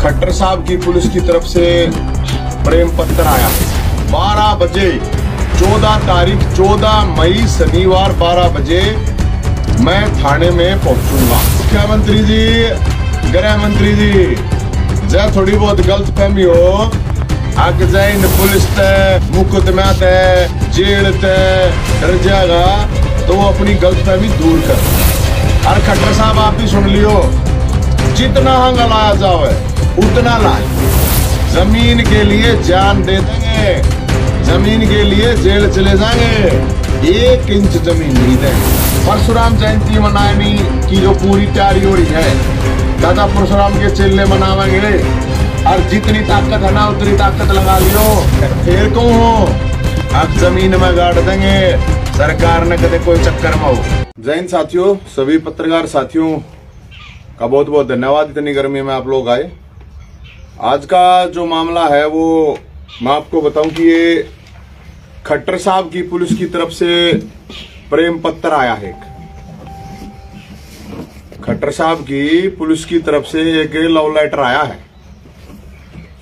खट्टर साहब की पुलिस की तरफ से प्रेम पत्र आया 12 बजे 14 मई शनिवार 12 बजे मैं थाने में पहुंचूंगा। मुख्यमंत्री जी, गृह मंत्री जी, जय थोड़ी बहुत गलत फहमी हो आग जाए इन पुलिस तय मुकदमा तय जेल तय डर जाएगा तो वो अपनी गलत फहमी दूर कर। और खट्टर साहब आप भी सुन लियो, जितना हंग लाया जाओ उतना लाए। जमीन के लिए जान दे देंगे, जमीन के लिए जेल चले जाएंगे, 1 इंच जमीन नहीं देंगे। परशुराम जयंती मनाने की जो पूरी तैयारी हो रही है, दादा परशुराम के चेले मनावेंगे और जितनी ताकत है ना उतनी ताकत लगा लियो। फिर क्यों हो अब जमीन में गाड़ देंगे, सरकार ने कदे कोई चक्कर में हो। जय हिंद साथियों, सभी पत्रकार साथियों का बहुत बहुत धन्यवाद। इतनी गर्मी में आप लोग आए। आज का जो मामला है वो मैं आपको बताऊं कि ये खट्टर साहब की पुलिस की तरफ से प्रेम पत्र आया है। खट्टर साहब की पुलिस की तरफ से एक लव लेटर आया है।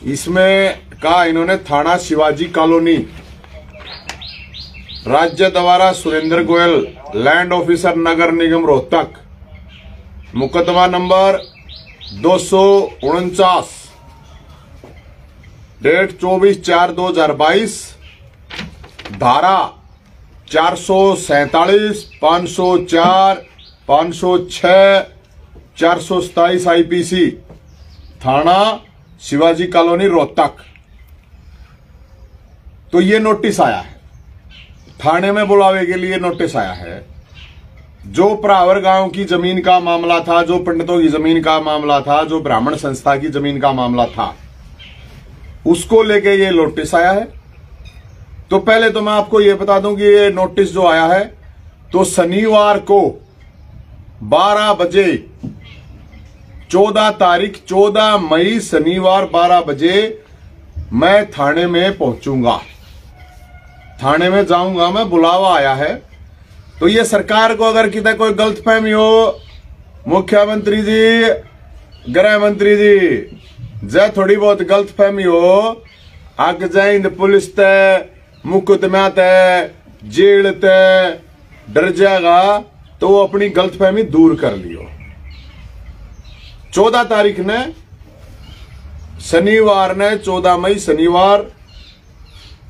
इसमें कहा इन्होंने थाना शिवाजी कॉलोनी, राज्य द्वारा सुरेंद्र गोयल, लैंड ऑफिसर नगर निगम रोहतक, मुकदमा नंबर 249, डेट 24/4/2022, धारा 447, 504, 506, 427 आईपीसी, थाना शिवाजी कॉलोनी रोहतक। तो ये नोटिस आया है, थाने में बुलावे के लिए नोटिस आया है। जो प्रावर गांव की जमीन का मामला था, जो पंडितों की जमीन का मामला था, जो ब्राह्मण संस्था की जमीन का मामला था, उसको लेके ये नोटिस आया है। तो पहले तो मैं आपको ये बता दूं कि ये नोटिस जो आया है तो शनिवार को 12 बजे 14 मई शनिवार 12 बजे मैं थाने में पहुंचूंगा, थाने में जाऊंगा मैं, बुलावा आया है। तो ये सरकार को अगर कितना कोई गलतफहमी हो, मुख्यमंत्री जी, गृह मंत्री जी, जय थोड़ी बहुत गलतफहमी हो आग जाए इन पुलिस तय मुकदमा तय जेल तय डर जाएगा तो वो अपनी गलतफहमी दूर कर लियो। 14 तारीख ने शनिवार ने 14 मई शनिवार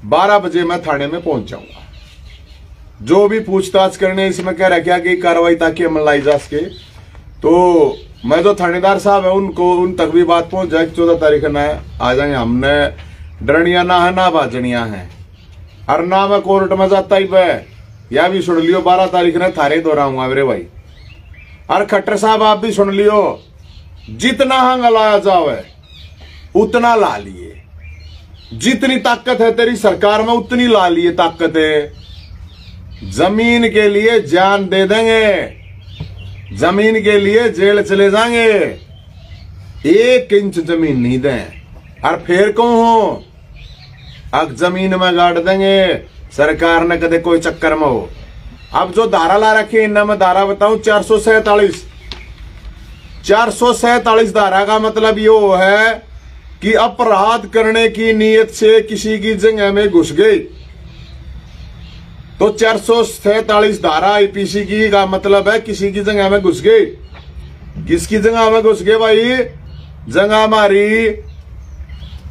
12 बजे मैं थाने में पहुंच जाऊंगा। जो भी पूछताछ करने इसमें कह रखा कि कार्रवाई ताकि अमल लाई जा सके, तो मैं जो थानेदार साहब है उनको उन तक भी बात पहुंच जाए 14 तारीख न आ जाएंगे। हमने डरनिया ना है ना बाजनिया है, और ना मैं कोर्ट में जाता ही पे, या भी सुन लियो 12 तारीख ने थारे दोहराऊंगा मेरे भाई। और खट्टर साहब आप भी सुन लियो, जितना हंग लाया जाओ उतना ला लिए, जितनी ताकत है तेरी सरकार में उतनी ला लिए ताकत है। जमीन के लिए जान दे देंगे, जमीन के लिए जेल चले जाएंगे, 1 इंच जमीन नहीं दें। और फिर क्यों हो अब जमीन में गाड़ देंगे, सरकार ने कदे कोई चक्कर में हो। अब जो धारा ला रखी है इनमें मैं धारा बताऊं 447 धारा का मतलब ये है कि अपराध करने की नीयत से किसी की जगह में घुस गई। तो 447 धारा आईपीसी की का मतलब है किसी की जगह में घुस गई। किसकी जगह में घुस गए भाई? जगह हमारी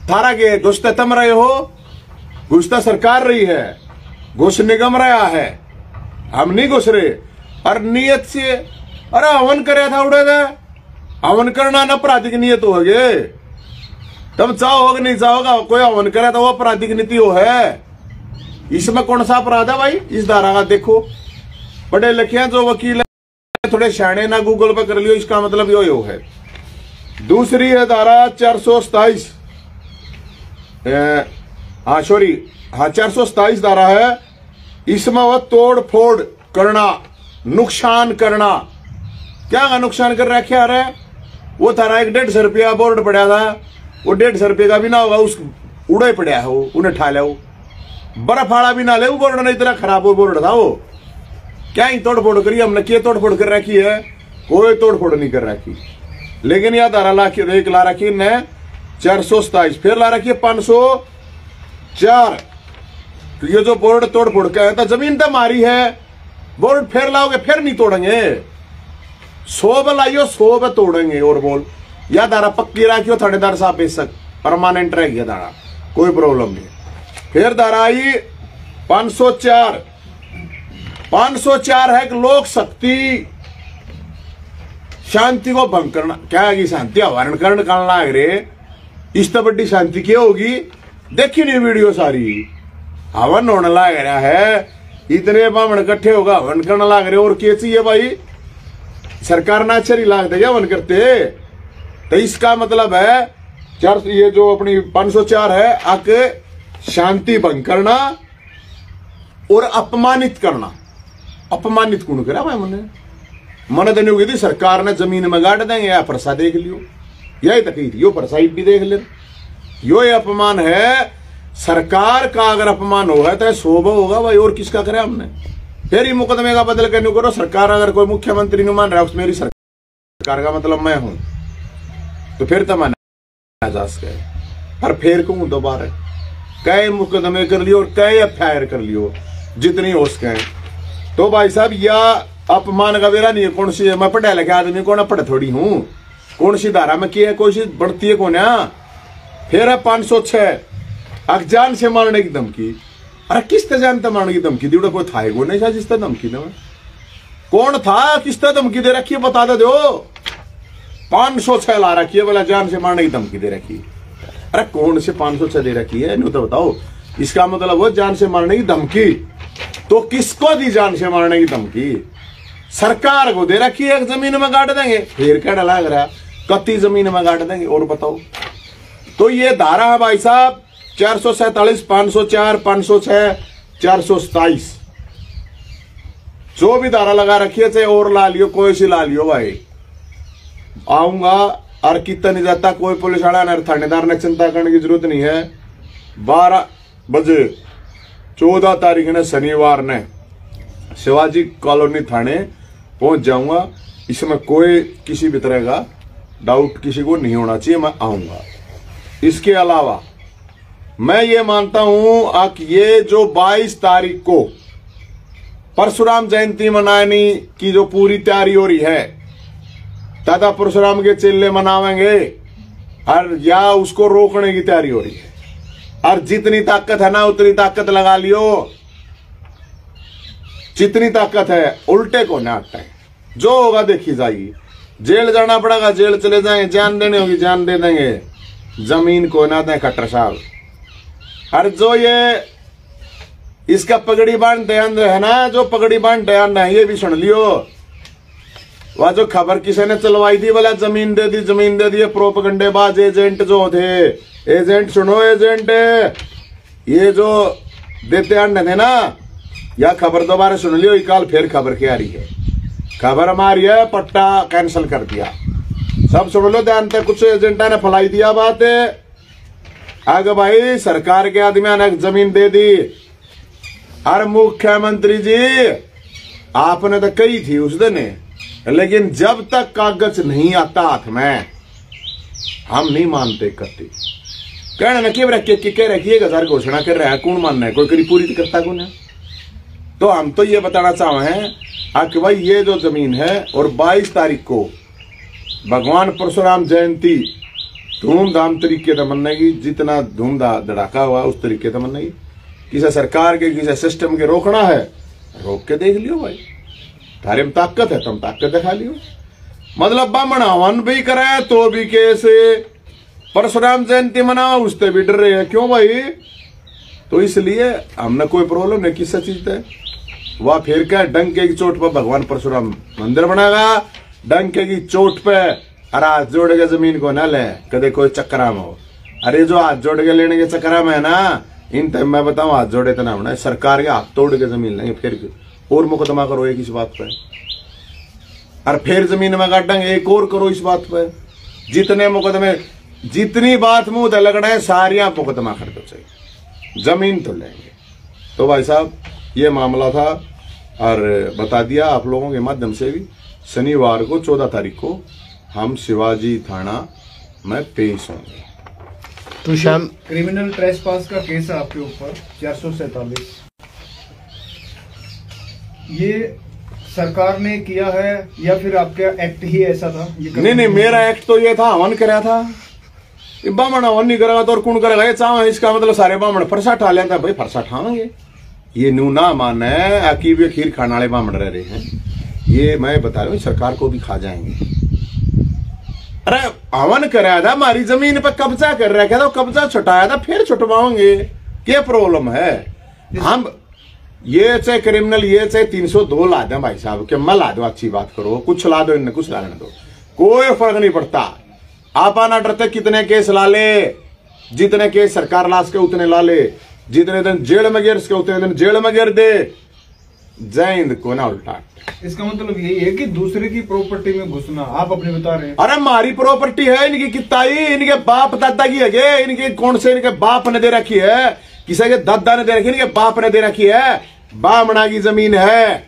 थारा के घुसते तुम रहे हो, घुसता सरकार रही है, घुस निगम रहा है, हम नहीं घुस रहे। और नियत से अरे हवन करे था उड़े थे, हवन करना ना आपराधिक नियत हो गए। तुम चाहोगे नहीं चाहोगा कोई हवन करे तो वो आपराधिक नीति हो है। इसमें कौन सा अपराध है भाई? इस धारा का देखो, पढ़े लिखे हैं जो वकील है थोड़े शाणे ना गूगल पे कर लियो, इसका मतलब यो है। दूसरी है धारा 427, हाँ सॉरी, हाँ 427 धारा है। इसमें वह तोड़ फोड़ करना, नुकसान करना। क्या का नुकसान कर रखा है? वो थारा एक 150 रुपया बोर्ड पड़ा था, वो 150 रुपये का भी ना होगा, उस उड़े पड़ा है, वो उन्हें ठा ले, बर्फ फाड़ा भी ना ले, वो बोर्ड नहीं इतना खराब वो बोर्ड था। वो क्या ही तोड़ फोड़ करी हमने, क्या तोड़ फोड़ कर रखी है? कोई तोड़ फोड़ नहीं कर रखी। लेकिन यह धारा ला रखी ने 427, फिर ला रखी है 504। तो ये जो बोर्ड तोड़ फोड़ के है तो जमीन तो मारी है, बोर्ड फिर लाओगे फिर नहीं तोड़ेंगे। 100 लाइयो 100 तोड़ेंगे। और बोल या दारा पक्की रखियो थानेदार साहब, बेशक परमानेंट रह गया दारा, कोई प्रॉब्लम नहीं। फिर दारा आई 504। 504 है कि लोक शक्ति शांति को भंग करना। क्या है शांति हरण करना लाग रहे, इस तो बड़ी शांति क्या होगी? देखी नहीं वीडियो सारी, हवन होने लग रहा है, इतने बामण इकट्ठे होगा हवन करने लग रहे। और क्या चाहिए भाई? सरकार ना अच्छी लाग देगा हवन करते। तो इसका मतलब है ये जो अपनी 504 है, आके शांति भंग करना और अपमानित करना। अपमानित कौन करा भाई? मन तो नहीं हुई थी सरकार ने जमीन में गाड़ देंगे, या परसा देख लियो, यही तकलीफ, यो परसाई भी देख ले। यो ये अपमान है। सरकार का अगर अपमान होगा तो 100 होगा भाई, और किसका करे हमने? फिर ही मुकदमे का बदल करने करो। सरकार अगर कोई मुख्यमंत्री नहीं मान रहा है, मेरी सरकार का मतलब मैं हूं, तो फिर तो माना जा सके। पर फिर कहूं दोबारा, कई मुकदमे कर लियो और कई एफआईआर कर लियो, जितनी हो सके। तो भाई साहब या अपमान का वेरा नहीं है। कौन सी मैं पढ़ा लिखा आदमी, कौन पढ़ थोड़ी हूं, कौन सी धारा में की है, कोई सी बढ़ती है कौन? फिर है 506, जान से मारने की धमकी। अरे किस तरह जानते मारने की धमकी दी? कोई था को नहीं जिस तरह धमकी दे, कौन था, किस तरह धमकी दे रखी है बता दे दो। 506 ला रखी है बोला, जान से मारने की धमकी दे रखी। अरे कौन से 506 दे रखी है? नहीं तो बताओ। इसका मतलब वो जान से मारने की धमकी, तो किसको दी जान से मारने की धमकी? सरकार को दे रखी है, जमीन में गाड़ देंगे। फिर क्या डला लग रहा, कत्ती जमीन में गाड़ देंगे। और बताओ। तो ये धारा है भाई साहब 447, 504, 506, 427, जो भी धारा लगा रखी है, चाहे और ला लियो, कोई सी ला लियो भाई। आऊंगा और कितना नहीं जाता, कोई पुलिस वाला न थानेदार ने चिंता करने की जरूरत नहीं है। 12 बजे 14 तारीख ने शनिवार ने शिवाजी कॉलोनी थाने पहुंच जाऊंगा। इसमें कोई किसी भी तरह का डाउट किसी को नहीं होना चाहिए, मैं आऊंगा। इसके अलावा मैं ये मानता हूं कि ये जो 22 तारीख को परशुराम जयंती मनाने की जो पूरी तैयारी हो रही है, दादा परशुराम के चेले मनावेंगे और या उसको रोकने की तैयारी हो रही है। और जितनी ताकत है ना उतनी ताकत लगा लियो, जितनी ताकत है। उल्टे को ना हटाए, जो होगा देखी जाएगी। जेल जाना पड़ेगा, जेल चले जाएंगे, जान देने होगी जान दे देंगे, जमीन को ना दें खट्टर साहब। और जो ये इसका पगड़ी बांध दयान है ना, जो पगड़ी बांध दयान है, ये भी सुन लियो। वह जो खबर किसी ने चलवाई थी बोला जमीन दे दी, जमीन दे दी, प्रोपगंडेबाज एजेंट जो थे, एजेंट सुनो, एजेंट ये जो देते अंडे थे ना, या खबर दोबारा सुन लियो। कल फिर खबर क्या आ रही है? खबर हमारी है पट्टा कैंसिल कर दिया। सब सुन लो ध्यान से, कुछ एजेंटा ने फैलाई दिया बात है। आगे भाई सरकार के आदमी ने जमीन दे दी। अरे मुख्यमंत्री जी आपने तो कही थी उस दिन, लेकिन जब तक कागज नहीं आता हाथ में हम नहीं मानते करते। कहना ना क्यों रखे कि कह रखिए 1000 घोषणा कर रहा है, कौन मानना है? कोई करीब पूरी तो करता कौन है? तो हम तो ये बताना चाहे हैं कि भाई ये जो जमीन है, और 22 तारीख को भगवान परशुराम जयंती धूमधाम तरीके से मनाएगी, जितना धूमधाम धड़ाका हुआ उस तरीके से मनाएगी। किसी सरकार के किसी सिस्टम के रोकना है, रोक के देख लियो भाई। थारे में ताकत है, तुम ताकत दिखा लियो। मतलब बामण हवन भी करे तो भी कैसे परशुराम जयंती मनाओ, उससे भी डर रहे हैं। क्यों भाई? तो इसलिए हमने कोई प्रॉब्लम नहीं किसी चीज से। वह फिर क्या डंके की चोट पर भगवान परशुराम मंदिर बनाएगा, डंके की चोट पे। अरे हाथ जोड़ के जमीन को ना ले, कदे कोई चक्करा में हो। अरे जो हाथ जोड़ के लेने के चक्करा में है ना, इन टाइम मैं बताऊं हाथ जोड़े तो ना होना, सरकार के हाथ तोड़ के जमीन लेंगे, फिर और मुकदमा करो एक इस बात पे, और फिर जमीन में काटेंगे एक और करो इस बात पे। जितने मुकदमे, जितनी बात मुंह दे लगना है सारियां मुकदमा कर दो, चाहिए जमीन तो लेंगे। तो भाई साहब ये मामला था और बता दिया आप लोगों के माध्यम से भी। शनिवार को 14 तारीख को हम शिवाजी थाना में पेश होंगे। तो शाम क्रिमिनल ट्रेसपास का केस है आपके ऊपर 447, ये सरकार ने किया है या फिर आपका एक्ट ही ऐसा था? नहीं, मेरा एक्ट तो ये था, हवन कराया था। बामण हवन नहीं करेगा तो और कौन करेगा? ये चाव है, इसका मतलब सारे बामण फरसा ठा लेता। भाई फरसा ठाएंगे, ये न्यू ना मान है आकी भी खीर खाने वाले बामण रह रहे हैं। ये मैं बता रहा हूँ, सरकार को भी खा जाएंगे। अरे हवन कराया था, हमारी जमीन पर कब्जा कर रखा था, कब्जा छुटाया था, फिर छुटवाओगे, क्या प्रॉब्लम है? हम ये चाहे क्रिमिनल, ये चाहे 302 ला दें भाई साहब, कि मैं ला दो, अच्छी बात करो, कुछ ला दो, इन्हें कुछ ला दो, कोई फर्क नहीं पड़ता। आप आना डरते कितने केस ला ले, जितने केस सरकार लाश के उतने ला ले, जितने दिन जेल में गिर सके उतने दिन जेल में गिर दे। जय हिंद को ना उल्टा। इसका मतलब यही है कि दूसरे की प्रॉपर्टी में घुसना, आप अपने बता रहे हैं। अरे हमारी प्रॉपर्टी है, इनकी किताई, इनके बाप दादा की है, इनके कौन से इनके बाप ने दे रखी है, किसी के दादा ने दे रखी है, इनके बाप ने दे रखी है। बामणा की जमीन है,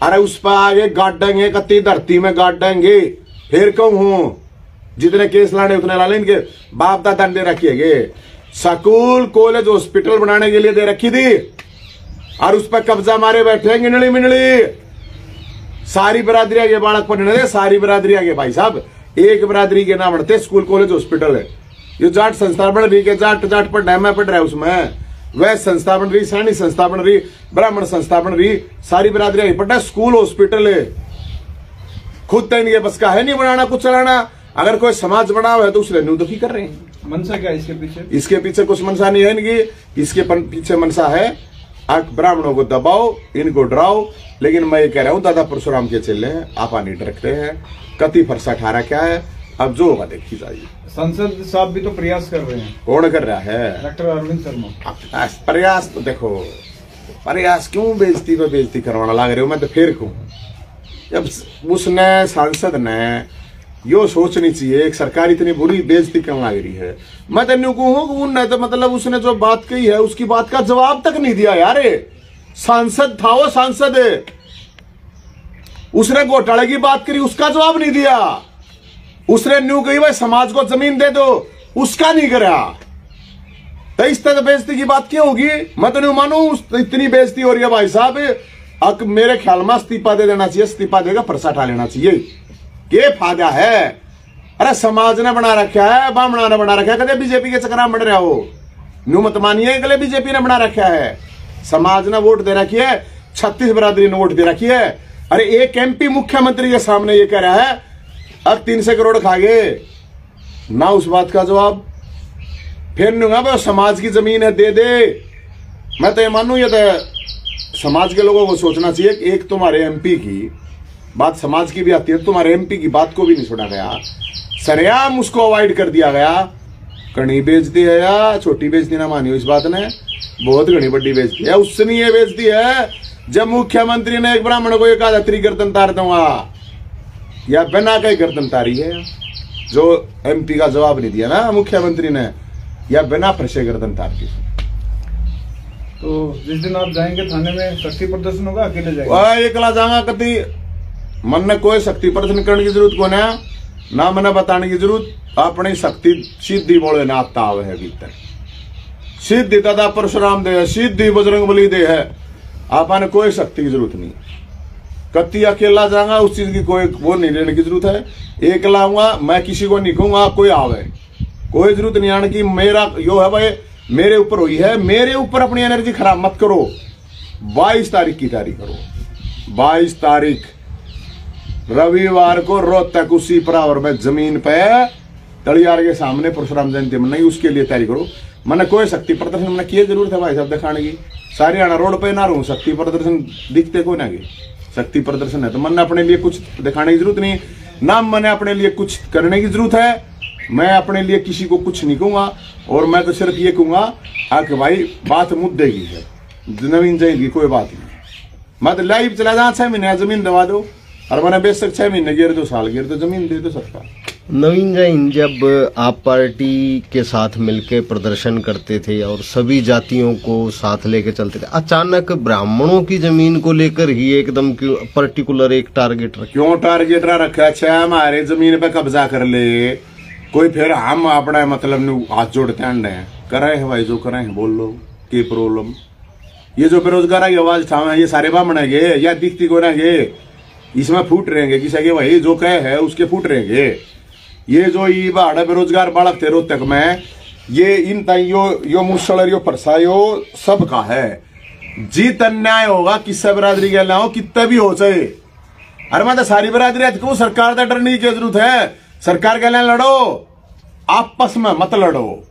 अरे उस पर आगे गाड़ेंगे, कत्ती धरती में गाड़ेंगे। फिर कहूं जितने केस लाने उतने ला ले, इनके बाप दादा ने दे रखी है। स्कूल कॉलेज हॉस्पिटल बनाने के लिए दे रखी थी, और उस पर कब्जा मारे बैठे गिनड़ी मिनड़ी। सारी बरादरी आगे बालक पढ़ने दे, सारी बरादरी आगे भाई साहब, एक बरादरी के नाम बढ़ते स्कूल कॉलेज हॉस्पिटल है। ये जाट संस्था बन रही है, जाट जाट पढ़ना है, मैं पढ़ रहा है उसमें, वह संस्था बन रही, सैनिक संस्था बन रही, ब्राह्मण संस्था बन रही, सारी बरादरी आगे पढ़ना, स्कूल हॉस्पिटल है। खुद तो इनके बस का है नहीं बनाना कुछ चलाना। अगर कोई समाज बना हुआ है तो उसने दुखी कर रहे हैं। मनसा क्या इसके पीछे? इसके पीछे कुछ मनसा नहीं है इनकी, इसके पीछे मनसा है ब्राह्मणों को दबाओ, इनको डराओ। लेकिन मैं ये कह रहा हूं, दादा परशुराम के चेले हैं, आप नहीं डरते हैं, कति फरसा ठारा क्या है, अब जो होगा देखी जाइए। संसद साहब भी तो प्रयास कर रहे हैं। कौन कर रहा है? डॉक्टर अरविंद शर्मा। प्रयास तो देखो, प्रयास क्यों बेइज्जती पे बेइज्जती करवाना लग रहे हो? मैं तो फिर कहूं, जब उसने सांसद ने यो सोचनी चाहिए, एक सरकार इतनी बुरी बेइज्जती करने लग रही है। मैं तो न्यू कहूं, तो मतलब उसने जो बात कही है उसकी बात का जवाब तक नहीं दिया यार। सांसद था वो, सांसद, उसने घोटाले की बात करी, उसका जवाब नहीं दिया। उसने न्यू कही भाई समाज को जमीन दे दो, उसका नहीं करा। तो इस तरह बेइज्जती की बात क्यों होगी? मैं तो नहीं मानू इतनी बेइज्जती हो रही है भाई साहब। अब मेरे ख्याल में इस्तीफा दे देना चाहिए, इस्तीफा देगा फरसा ठा लेना चाहिए। ये फायदा है? अरे समाज ने बना रखा है, बामणा ने बना रखा है, कदे बीजेपी के चक्कर में बढ़ रहा हो। न्यू मत मानिए, कदे बीजेपी ने बना रखा है। समाज ने वोट दे रखी है, 36 बरादरी ने वोट दे रखी है। अरे एक एमपी मुख्यमंत्री के सामने ये कह रहा है अब 300 करोड़ खा गए ना, उस बात का जवाब फिर नहीं। समाज की जमीन है, दे दे। मैं तो ये मानू, ये तो समाज के लोगों को सोचना चाहिए। एक तुम्हारे एमपी की बात समाज की भी आती है, तुम्हारे एमपी की बात को भी नहीं छोड़ा गया, सरेआम उसको अवॉइड कर दिया गया। कड़ी बेचती है या छोटी बेचती ना मानियो, इस बात ने बहुत घनी बड़ी बेचती है। उससे नहीं ये बेचती है जब मुख्यमंत्री ने एक ब्राह्मण को एक आधा गर्दन तार दूंगा, या बिना कहीं गर्दन तारी है, जो एमपी का जवाब नहीं दिया ना मुख्यमंत्री ने, या बिना फरसे गर्दन तार दी। तो जिस दिन आप जाएंगे थाने में शक्ति प्रदर्शन होगा, अकेले जाएंगे? एकला जाऊंगा, कति मन ने कोई शक्ति प्रदर्शन करने की जरूरत कौन है ना, मैंने बताने की जरूरत। अपनी शक्ति सिद्धि बोले ना ताव है भीतर, सिद्धि दादा परशुराम दे है, सिद्धि बजरंग बली दे है। आपने कोई शक्ति की जरूरत नहीं। कति अकेला जाऊंगा, उस चीज की कोई वो नहीं लेने की जरूरत है। एक लाऊंगा, मैं किसी को नहीं कहूंगा कोई आवे, कोई जरूरत नहीं आने की। मेरा यो है भाई, मेरे ऊपर हुई है, मेरे ऊपर अपनी एनर्जी खराब मत करो। 22 तारीख की तैयारी करो। 22 तारीख रविवार को रोहतक उसी प्रावर में जमीन पे तलियार के सामने परशुराम जयंती मनाई, उसके लिए तैयारी करो। मैंने कोई शक्ति प्रदर्शन मैंने की जरूरत है भाई साहब दिखाने की। सारी आना रोड पे ना रहूं, शक्ति प्रदर्शन दिखते को ना गए। शक्ति प्रदर्शन है तो मैंने अपने लिए कुछ दिखाने की जरूरत नहीं ना, मैंने अपने लिए कुछ करने की जरूरत है। मैं अपने लिए किसी को कुछ नहीं कहूंगा, और मैं तो सिर्फ ये कहूंगा कि भाई बात मुद्दे की है, नवीन जयंती की कोई बात नहीं। मैं तो लाइव चला जा, 6 महीने जमीन दबा दो, और मैंने बेशक 6 महीने गिर 2 साल गिर तो जमीन दे दो सरकार। नवीन जैन, जब आप पार्टी के साथ मिलकर प्रदर्शन करते थे और सभी जातियों को साथ लेके चलते थे, अचानक ब्राह्मणों की जमीन को लेकर ही एकदम पर्टिकुलर एक टारगेट रखा? क्यों टारगेट रखा? अच्छा हमारे जमीन पे कब्जा कर ले, कोई फिर हम अपना मतलब हाथ जोड़ते हैं करे है भाई जो करे हैं बोल लो की प्रॉब्लम। ये जो बेरोजगार की आवाज उठावे ये सारे बामणेंगे या दिखती को रहेंगे इसमें फूट रहेंगे किसी के भाई जो कहे है उसके फूट रहेंगे। ये जो ये बाड़ा बेरोजगार बालक थे रोहतक में ये इन यो मुसलर यो फरसा यो सबका है। जीत अन्याय होगा किससे बिरादरी के हो कितना भी हो चाहे। अरे मैं तो सारी बिरादरी क्यों सरकार का डरने की जरूरत है। सरकार के लिए लड़ो आपस में मत लड़ो।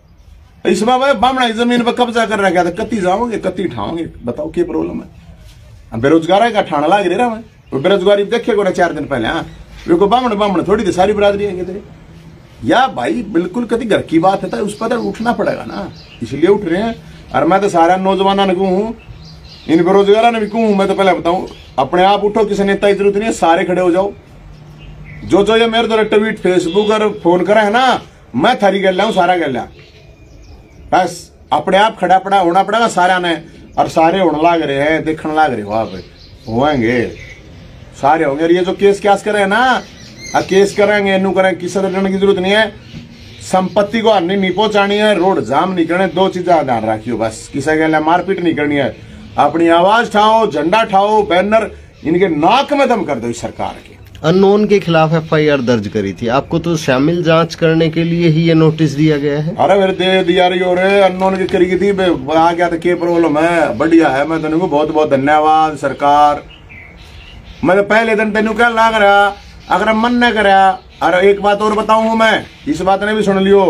इसमें भाई बामणा जमीन पर कब्जा कर रखा था कत्ती जाओगे कत्ती उठाओगे बताओ क्या प्रॉब्लम है। बेरोजगार का ठाणा लाग रहा मैं बेरोजगारी देखे को 4 दिन पहले। हाँ वे बामण थोड़ी थी सारी बिरादरी है या भाई बिल्कुल कभी घर की बात है तो उस पर उठना पड़ेगा ना इसलिए उठ रहे हैं। और मैं तो सारा नौजवानों ने कहूँ इन बेरोजगारों ने भी कहूँ मैं तो पहले बताऊं अपने आप उठो किसी नेता की जरूरत नहीं है सारे खड़े हो जाओ। जो ये मेरे द्वारा ट्वीट फेसबुक और फोन करा है ना मैं थारी गल लाऊं सारा गल बस अपने आप खड़ा पड़ा होना पड़ेगा सारा ने। और सारे होने लाग रहे हैं देखने लाग रहे हो आप होंगे सारे होंगे। और ये जो केस करे ना केस करेंगे इनू करेंगे किसी डरने की जरूरत नहीं है। संपत्ति को हानि नहीं पहुंचानी है रोड जाम नहीं करने दो चीजें ध्यान रखियो बस। किसी के लिए मारपीट नहीं करनी है। अपनी आवाज ठाओ झंडा ठाओ बैनर इनके नाक में दम कर दो इस सरकार के। अननोन के खिलाफ FIR दर्ज करी थी आपको तो शामिल जांच करने के लिए ही ये नोटिस दिया गया है। अरे मेरे दे दिया रही हो रहे अननोन की करी थी आ गया था के प्रॉब्लम है बढ़िया है। मैं तेन को बहुत बहुत धन्यवाद सरकार। मैं तो पहले दिन तेन क्या लाग रहा अगर मन न करा। अरे एक बात और बताऊं मैं इस बात ने भी सुन लियो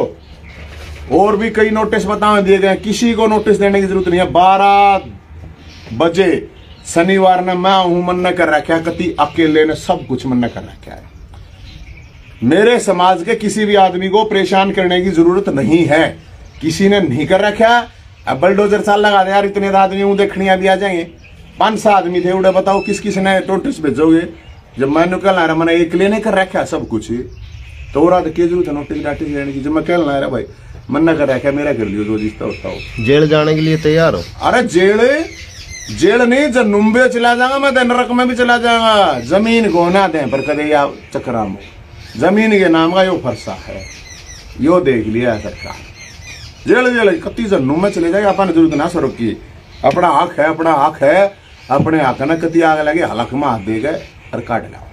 और भी कई नोटिस बताओ दिए गए किसी को नोटिस देने की जरूरत नहीं है। 12 बजे शनिवार ने मैं हूं मन न कर रखा कति अकेले ने सब कुछ मन न कर रखा है। मेरे समाज के किसी भी आदमी को परेशान करने की जरूरत नहीं है किसी ने नहीं कर रखा। अब बलडोजर साल लगा दे यार इतने आदमी देखने भी आ जाएंगे 5-6 आदमी थे उड़े बताओ किस किस ने नोटिस भेजोगे। जब मैंने कल आ रहा मैंने एक ने कर रखा सब कुछ तो और की जरूरत है नोटिस डाटिस लेने की। जब मैं कल आ रहा भाई मन न कर रखा मेरा कर लियो जो जिसका होता हो। जेल जाने के लिए तैयार हो। अरे जेल नहीं जब नुम्बे चला जाऊंगा मैं तो नरक में भी चला जाऊंगा। जमीन को ना दें पर कदे या चक्रा में जमीन के नाम का यो फरसा है यो देख लिया सरकार। जेल कत्ती जन्नू में चले जाएगा अपन जरूरत ना सड़क की। अपना हक है अपने हक न कति आग लगे हलक में हाथ दे गए और काट ला।